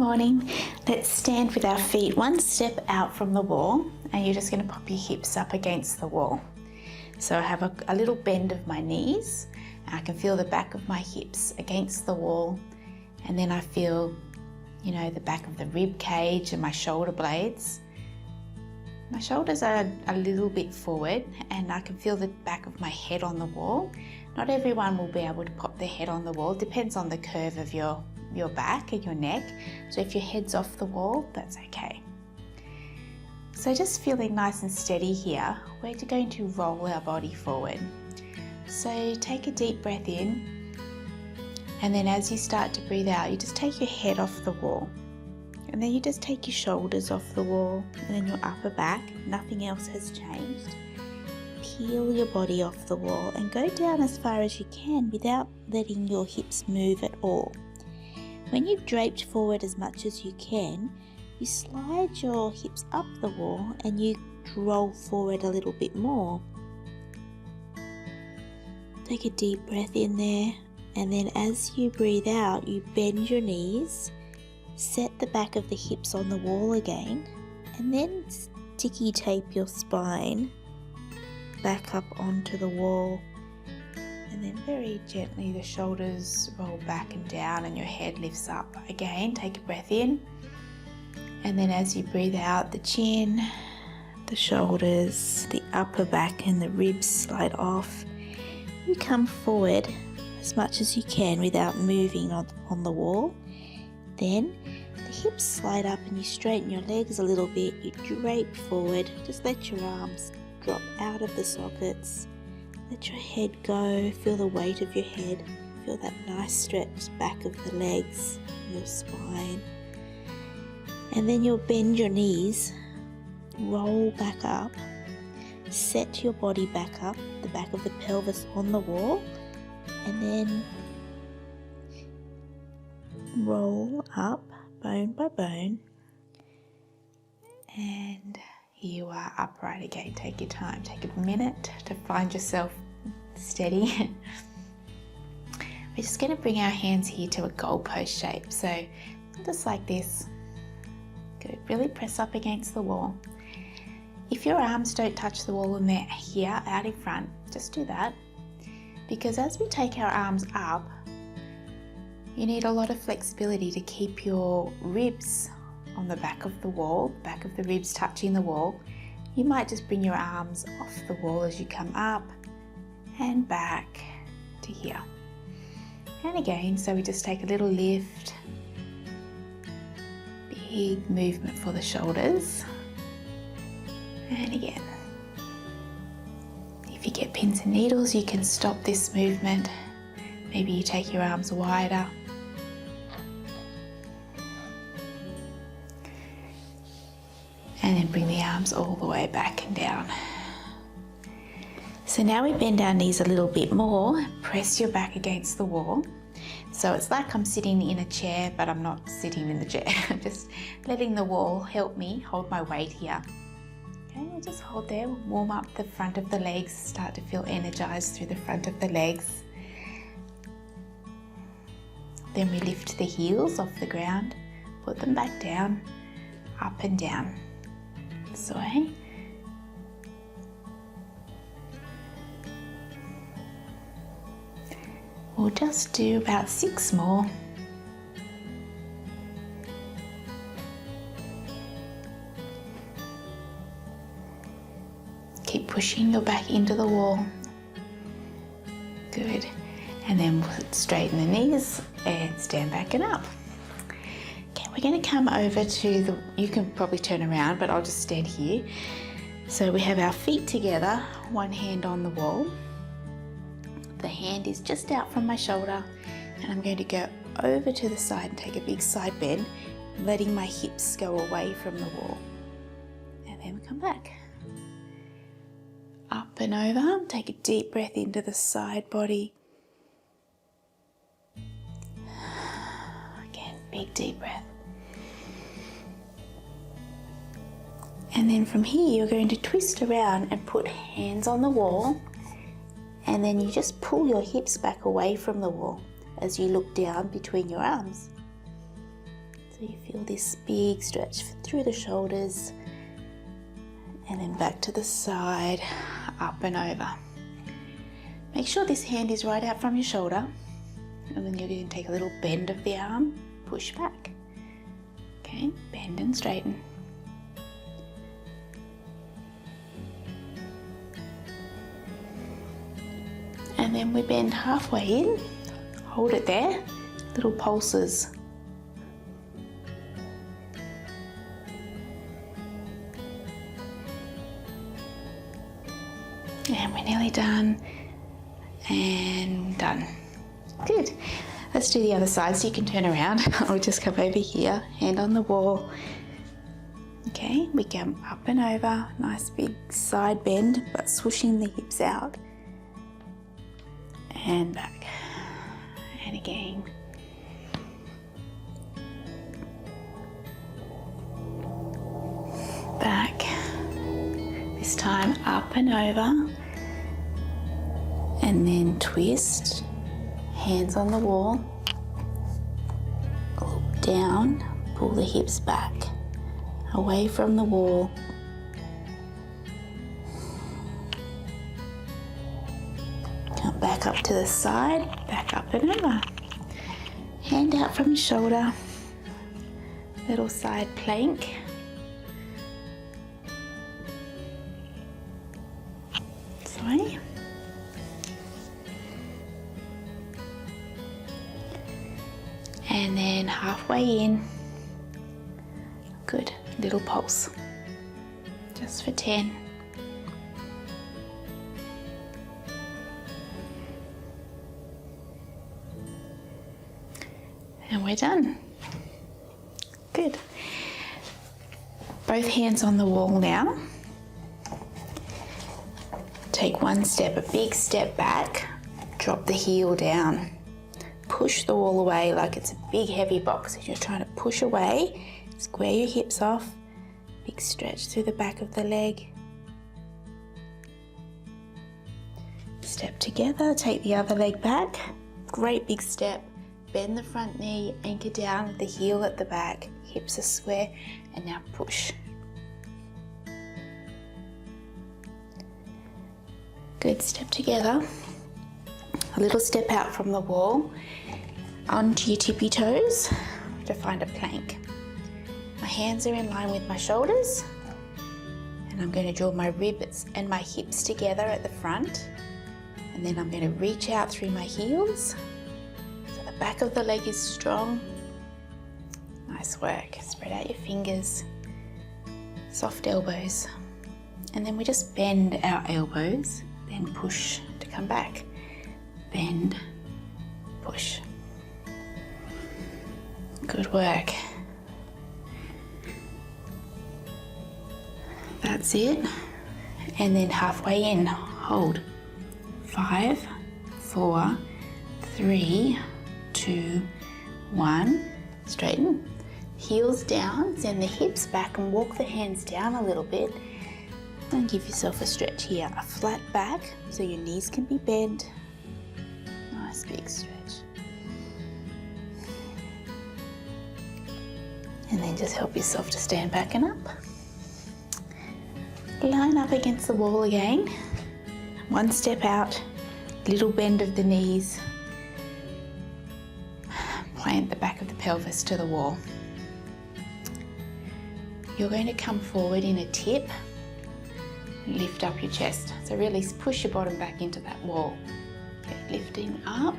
morning. Let's stand with our feet one step out from the wall, and you're just going to pop your hips up against the wall. So I have a little bend of my knees, and I can feel the back of my hips against the wall, and then I feel, the back of the rib cage and my shoulder blades. My shoulders are a little bit forward, and I can feel the back of my head on the wall. Not everyone will be able to pop their head on the wall. It depends on the curve of your back and your neck. So if your head's off the wall, that's okay. So just feeling nice and steady here, we're going to roll our body forward. So take a deep breath in, and then as you start to breathe out, you just take your head off the wall. And then you just take your shoulders off the wall, and then your upper back, nothing else has changed. Peel your body off the wall and go down as far as you can without letting your hips move at all. When you've draped forward as much as you can, you slide your hips up the wall and you roll forward a little bit more. Take a deep breath in there, and then as you breathe out, you bend your knees, set the back of the hips on the wall again, and then sticky tape your spine back up onto the wall, and then very gently the shoulders roll back and down and your head lifts up. Again, take a breath in, and then as you breathe out, the chin, the shoulders, the upper back and the ribs slide off. You come forward as much as you can without moving on the wall. Then the hips slide up and you straighten your legs a little bit. You drape forward, just let your arms drop out of the sockets. Let your head go, feel the weight of your head, feel that nice stretch back of the legs, your spine. And then you'll bend your knees, roll back up, set your body back up, the back of the pelvis on the wall, and then roll up bone by bone, and here you are upright again. Take your time, take a minute to find yourself steady. We're just going to bring our hands here to a goalpost shape, so just like this. Good, really press up against the wall. If your arms don't touch the wall and they're here out in front, just do that, because as we take our arms up, you need a lot of flexibility to keep your ribs on the back of the wall, back of the ribs touching the wall. You might just bring your arms off the wall as you come up and back to here. And again, so we just take a little lift, big movement for the shoulders. And again. If you get pins and needles, you can stop this movement. Maybe you take your arms wider. And then bring the arms all the way back and down. So now we bend our knees a little bit more, press your back against the wall. So it's like I'm sitting in a chair, but I'm not sitting in the chair. I'm just letting the wall help me hold my weight here. Okay, we'll just hold there, warm up the front of the legs, start to feel energized through the front of the legs. Then we lift the heels off the ground, put them back down, up and down. This way. We'll just do about 6 more. Keep pushing your back into the wall. Good. And then we'll straighten the knees and stand back and up. We're going to come over to you can probably turn around, but I'll just stand here. So we have our feet together, one hand on the wall. The hand is just out from my shoulder, and I'm going to go over to the side and take a big side bend, letting my hips go away from the wall. And then we come back. Up and over, take a deep breath into the side body. Again, big deep breath. And then from here, you're going to twist around and put hands on the wall, and then you just pull your hips back away from the wall as you look down between your arms. So So you feel this big stretch through the shoulders, and then back to the side, up and over. Make sure this hand is right out from your shoulder, and then you're going to take a little bend of the arm, push back. Okay, bend and straighten. And then we bend halfway in, hold it there, little pulses. And we're nearly done, and done. Good. Let's do the other side so you can turn around. I'll just come over here, hand on the wall. Okay, we come up and over, nice big side bend, but swooshing the hips out. And back, and again. Back. This time up and over, and then twist, hands on the wall, look down, pull the hips back, away from the wall. Come back up to the side, back up and over. Hand out from your shoulder, little side plank. Sorry. And then halfway in, good, little pulse, just for 10. And we're done. Good. Both hands on the wall now. Take one step, a big step back, drop the heel down. Push the wall away like it's a big heavy box. As you're trying to push away, square your hips off, big stretch through the back of the leg. Step together, take the other leg back, great big step. Bend the front knee, anchor down with the heel at the back, hips are square, and now push. Good, step together. A little step out from the wall, onto your tippy toes to find a plank. My hands are in line with my shoulders, and I'm going to draw my ribs and my hips together at the front, and then I'm going to reach out through my heels. Back of the leg is strong. Nice work. Spread out your fingers. Soft elbows. And then we just bend our elbows, then push to come back. Bend, push. Good work. That's it. And then halfway in, hold. 5, 4, 3, 2, 1, straighten, heels down, send the hips back and walk the hands down a little bit, and give yourself a stretch here, a flat back so your knees can be bent, nice big stretch, and then just help yourself to stand back and up. Line up against the wall again, one step out, little bend of the knees, plant the back of the pelvis to the wall. You're going to come forward in a tip, lift up your chest. So really push your bottom back into that wall. Okay, lifting up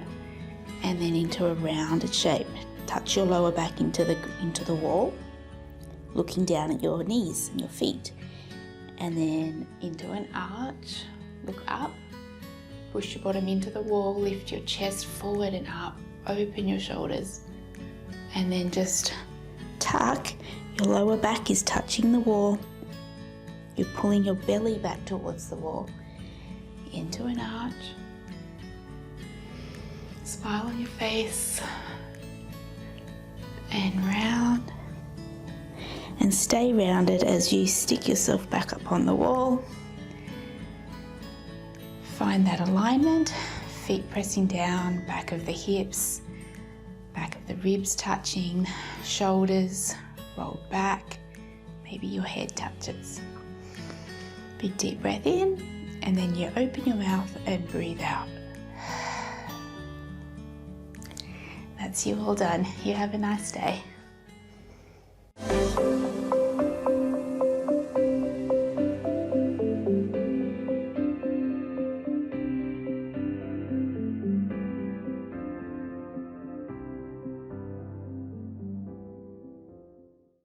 and then into a rounded shape. Touch your lower back into the wall, looking down at your knees and your feet. And then into an arch, look up, push your bottom into the wall, lift your chest forward and up. Open your shoulders, and then just tuck. Your lower back is touching the wall. You're pulling your belly back towards the wall. Into an arch. Smile on your face. And round. And stay rounded as you stick yourself back up on the wall. Find that alignment. Feet pressing down, back of the hips, back of the ribs touching, shoulders rolled back, maybe your head touches. Big deep breath in, and then you open your mouth and breathe out. That's you all done. You have a nice day.